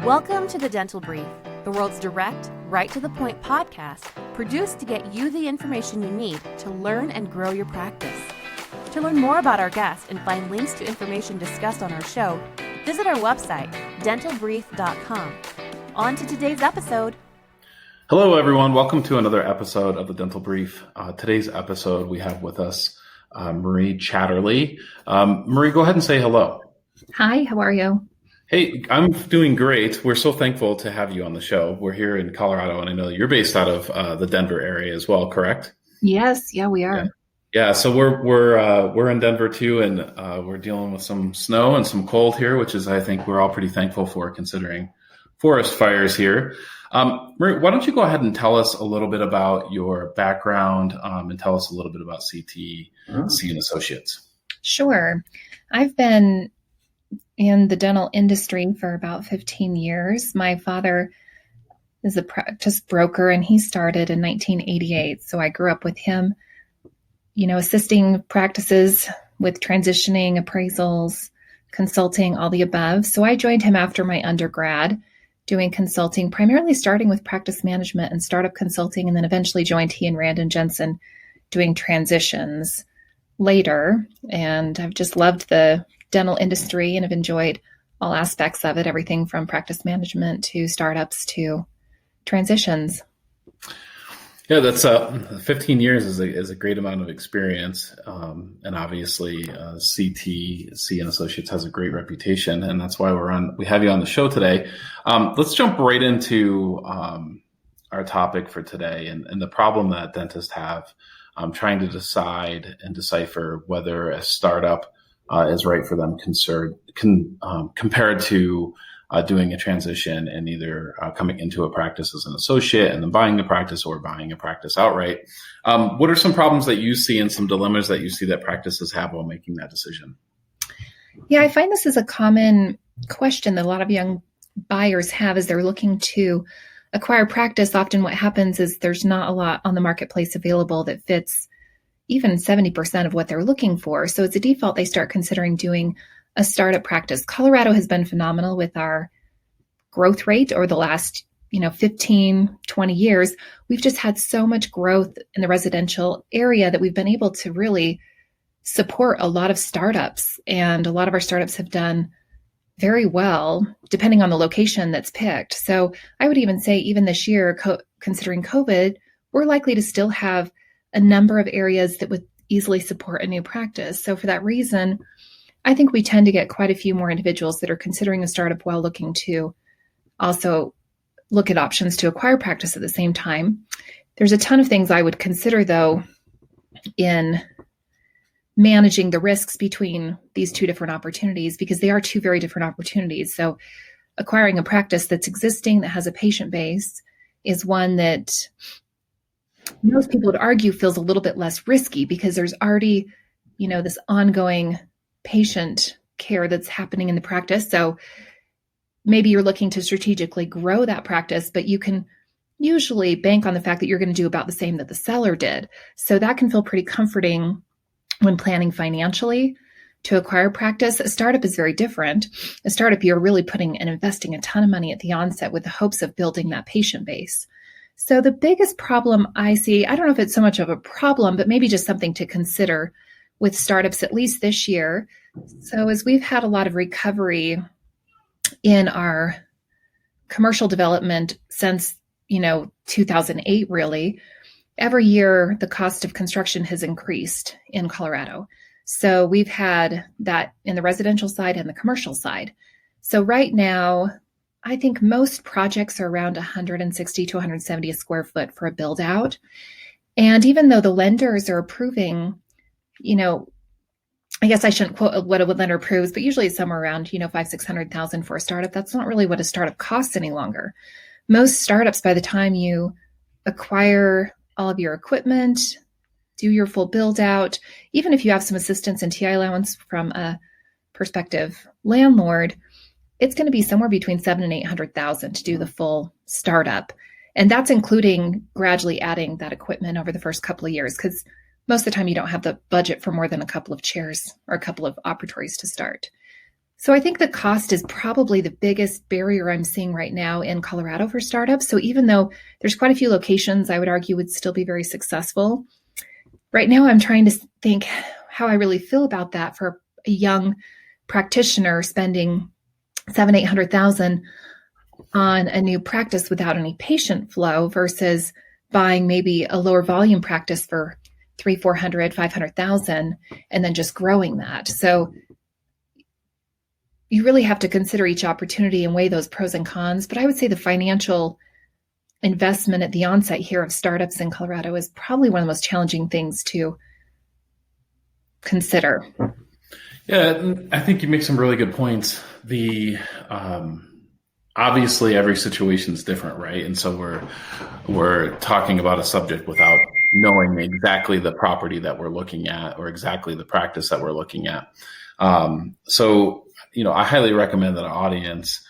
Welcome to the Dental Brief, the world's direct, right-to-the-point podcast produced to get you the information you need to learn and grow your practice. To learn more about our guests and find links to information discussed on our show, visit our website, dentalbrief.com. On to today's episode. Hello, everyone. Welcome to another episode of the Dental Brief. Today's episode, we have with us Marie Chatterley. Marie, go ahead and say hello. Hi, how are you? Hey, I'm doing great. We're so thankful to have you on the show. We're here in Colorado, and I know you're based out of the Denver area as well, correct? Yes, yeah, we are. Yeah, so we're in Denver too, and we're dealing with some snow and some cold here, which is, I think, we're all pretty thankful for, considering forest fires here. Marie, why don't you go ahead and tell us a little bit about your background and tell us a little bit about CTC Associates. Sure. I've been in the dental industry for about 15 years. My father is a practice broker, and he started in 1988. So I grew up with him, assisting practices with transitioning, appraisals, consulting, all the above. So I joined him after my undergrad, doing consulting, primarily starting with practice management and startup consulting, and then eventually joined he and Rand and Jensen doing transitions later. And I've just loved the dental industry and have enjoyed all aspects of it, everything from practice management to startups to transitions. Yeah, that's 15 years is a great amount of experience. And obviously CTC Associates has a great reputation, and that's why we have you on the show today. Let's jump right into our topic for today and the problem that dentists have trying to decide and decipher whether a startup is right for them compared to doing a transition and either coming into a practice as an associate and then buying a practice or buying a practice outright. What are some problems that you see and some dilemmas that you see that practices have while making that decision? Yeah, I find this is a common question that a lot of young buyers have as they're looking to acquire practice. Often what happens is there's not a lot on the marketplace available that fits even 70% of what they're looking for. So as a default, they start considering doing a startup practice. Colorado has been phenomenal with our growth rate over the last 15, 20 years. We've just had so much growth in the residential area that we've been able to really support a lot of startups. And a lot of our startups have done very well, depending on the location that's picked. So I would even say even this year, considering COVID, we're likely to still have a number of areas that would easily support a new practice. So for that reason, I think we tend to get quite a few more individuals that are considering a startup while looking to also look at options to acquire practice at the same time. There's a ton of things I would consider, though, in managing the risks between these two different opportunities, because they are two very different opportunities. So acquiring a practice that's existing, that has a patient base, is one that most people would argue feels a little bit less risky because there's already, this ongoing patient care that's happening in the practice. So maybe you're looking to strategically grow that practice, but you can usually bank on the fact that you're going to do about the same that the seller did. So that can feel pretty comforting when planning financially to acquire practice. A startup is very different. A startup, you're really putting and investing a ton of money at the onset with the hopes of building that patient base. So the biggest problem I see, I don't know if it's so much of a problem, but maybe just something to consider with startups, at least this year. So as we've had a lot of recovery in our commercial development since, 2008, really, every year the cost of construction has increased in Colorado. So we've had that in the residential side and the commercial side. So right now, I think most projects are around 160 to 170 a square foot for a build out. And even though the lenders are approving, I guess I shouldn't quote what a lender approves, but usually it's somewhere around, $500,000-$600,000 for a startup. That's not really what a startup costs any longer. Most startups, by the time you acquire all of your equipment, do your full build out, even if you have some assistance and TI allowance from a prospective landlord, it's going to be somewhere between $700,000 and $800,000 to do the full startup. And that's including gradually adding that equipment over the first couple of years, because most of the time you don't have the budget for more than a couple of chairs or a couple of operatories to start. So I think the cost is probably the biggest barrier I'm seeing right now in Colorado for startups. So even though there's quite a few locations I would argue would still be very successful, right now I'm trying to think how I really feel about that for a young practitioner spending $700,000-800,000 on a new practice without any patient flow versus buying maybe a lower volume practice for $300,000, $400,000, $500,000 and then just growing that. So you really have to consider each opportunity and weigh those pros and cons. But I would say the financial investment at the onset here of startups in Colorado is probably one of the most challenging things to consider. Yeah, I think you make some really good points. Obviously every situation is different, right? And so we're talking about a subject without knowing exactly the property that we're looking at or exactly the practice that we're looking at. So, I highly recommend that an audience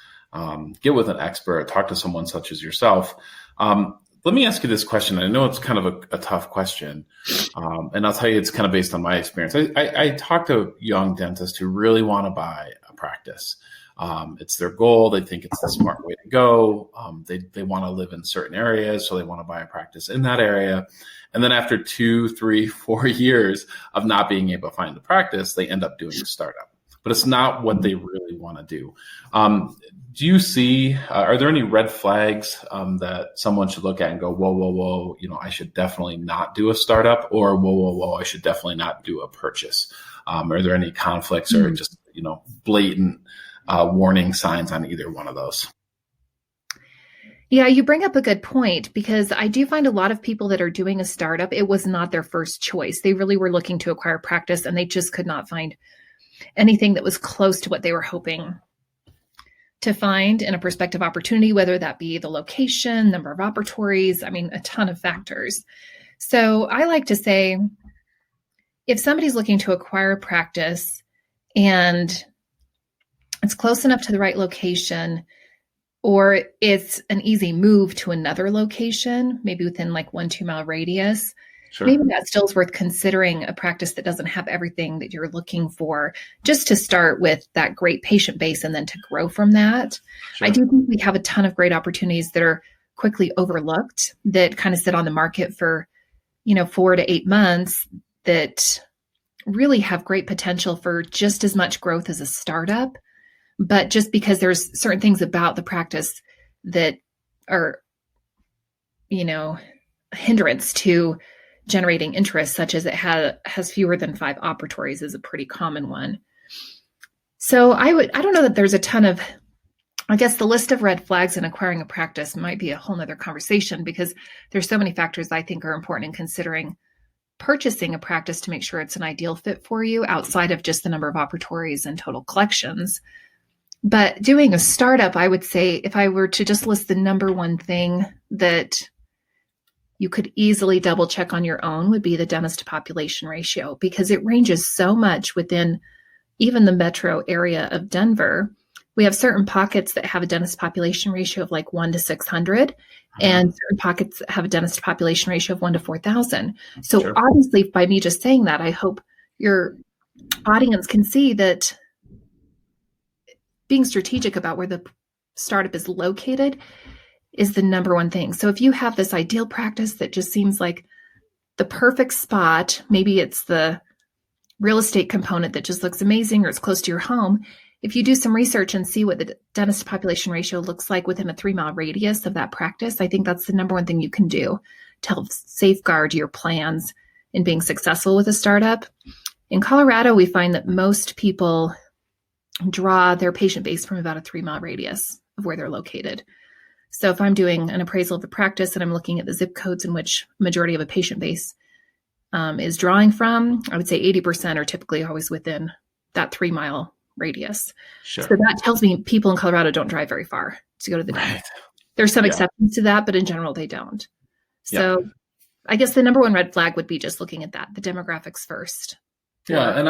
get with an expert, talk to someone such as yourself. Let me ask you this question. I know it's kind of a tough question, and I'll tell you it's kind of based on my experience. I talk to young dentists who really want to buy a practice. It's their goal. They think it's the smart way to go. They want to live in certain areas, so they want to buy a practice in that area. And then after 2, 3, 4 years of not being able to find the practice, they end up doing a startup. But it's not what they really want to do. Do you see, are there any red flags that someone should look at and go, whoa, I should definitely not do a startup, or whoa, I should definitely not do a purchase? Are there any conflicts or just, blatant warning signs on either one of those? Yeah, you bring up a good point, because I do find a lot of people that are doing a startup, it was not their first choice. They really were looking to acquire practice and they just could not find anything that was close to what they were hoping to find in a prospective opportunity, whether that be the location, number of operatories, a ton of factors. So I like to say, if somebody's looking to acquire a practice and it's close enough to the right location, or it's an easy move to another location, maybe within like 1-2 mile radius, Sure. Maybe that still is worth considering a practice that doesn't have everything that you're looking for, just to start with that great patient base and then to grow from that. Sure. I do think we have a ton of great opportunities that are quickly overlooked, that kind of sit on the market for, 4 to 8 months, that really have great potential for just as much growth as a startup. But just because there's certain things about the practice that are, a hindrance to generating interest, such as it has fewer than 5 operatories, is a pretty common one. So I don't know that there's a ton of, I guess the list of red flags in acquiring a practice might be a whole nother conversation, because there's so many factors I think are important in considering purchasing a practice to make sure it's an ideal fit for you, outside of just the number of operatories and total collections. But doing a startup, I would say, if I were to just list the number one thing that you could easily double check on your own, would be the dentist to population ratio, because it ranges so much within even the metro area of Denver. We have certain pockets that have a dentist population ratio of like 1 to 600, and certain pockets that have a dentist population ratio of 1 to 4,000. So Sure. Obviously, by me just saying that, I hope your audience can see that being strategic about where the startup is located is the number one thing. So if you have this ideal practice that just seems like the perfect spot, maybe it's the real estate component that just looks amazing, or it's close to your home. If you do some research and see what the dentist population ratio looks like within a 3 mile radius of that practice, I think that's the number one thing you can do to help safeguard your plans in being successful with a startup. In Colorado, we find that most people draw their patient base from about a 3 mile radius of where they're located. So if I'm doing an appraisal of the practice and I'm looking at the zip codes in which majority of a patient base is drawing from, I would say 80% are typically always within that 3 mile radius. Sure. So that tells me people in Colorado don't drive very far to go to the dentist. There's some exceptions to that, but in general, they don't. So I guess the number one red flag would be just looking at that, the demographics first. Yeah. And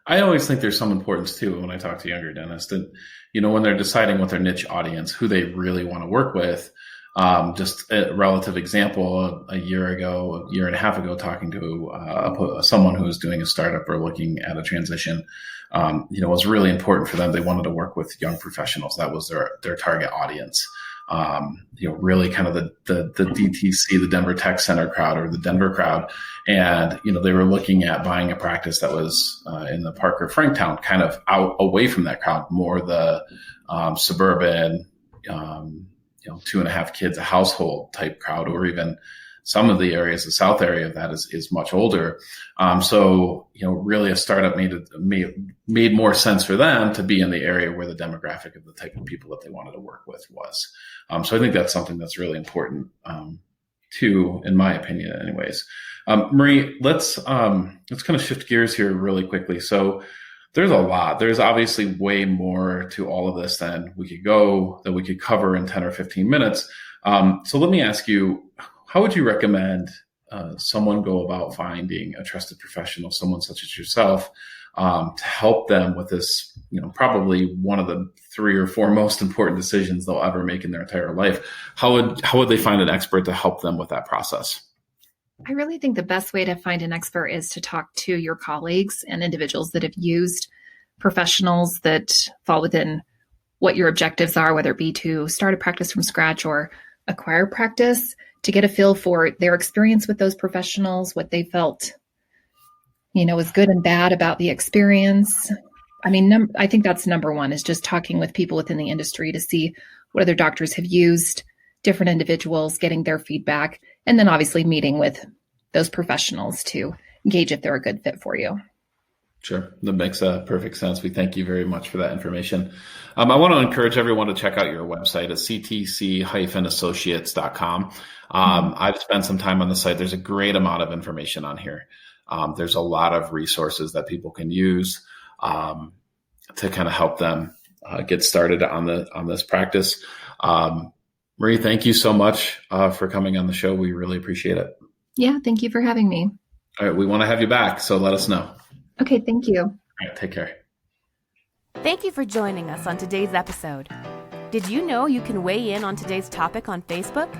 I always think there's some importance too when I talk to younger dentists that, when they're deciding what their niche audience, who they really want to work with, Just a relative example, a year and a half ago, talking to someone who was doing a startup or looking at a transition, it was really important for them. They wanted to work with young professionals. That was their target audience. Really kind of the DTC, the Denver Tech Center crowd, or the Denver crowd. And, they were looking at buying a practice that was in the Park or Franktown, kind of out away from that crowd, more the suburban, 2.5 kids a household type crowd, or even some of the areas, the South area of that is much older. So really a startup made more sense for them to be in the area where the demographic of the type of people that they wanted to work with was. So I think that's something that's really important, too, in my opinion, anyways. Marie, let's kind of shift gears here really quickly. So there's a lot. There's obviously way more to all of this than we could cover in 10 or 15 minutes. So let me ask you, how would you recommend someone go about finding a trusted professional, someone such as yourself, to help them with this, probably one of the 3 or 4 most important decisions they'll ever make in their entire life? How would they find an expert to help them with that process? I really think the best way to find an expert is to talk to your colleagues and individuals that have used professionals that fall within what your objectives are, whether it be to start a practice from scratch or acquire practice, to get a feel for their experience with those professionals, what they felt, was good and bad about the experience. I mean, I think that's number one, is just talking with people within the industry to see what other doctors have used, different individuals, getting their feedback, and then obviously meeting with those professionals to gauge if they're a good fit for you. Sure. That makes perfect sense. We thank you very much for that information. I want to encourage everyone to check out your website at ctc-associates.com. I've spent some time on the site. There's a great amount of information on here. There's a lot of resources that people can use to kind of help them get started on this practice. Marie, thank you so much for coming on the show. We really appreciate it. Yeah, thank you for having me. All right, we want to have you back, so let us know. Okay, thank you. All right, take care. Thank you for joining us on today's episode. Did you know you can weigh in on today's topic on Facebook?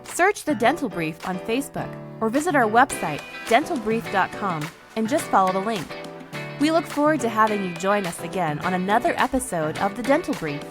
Search The Dental Brief on Facebook or visit our website, dentalbrief.com, and just follow the link. We look forward to having you join us again on another episode of The Dental Brief.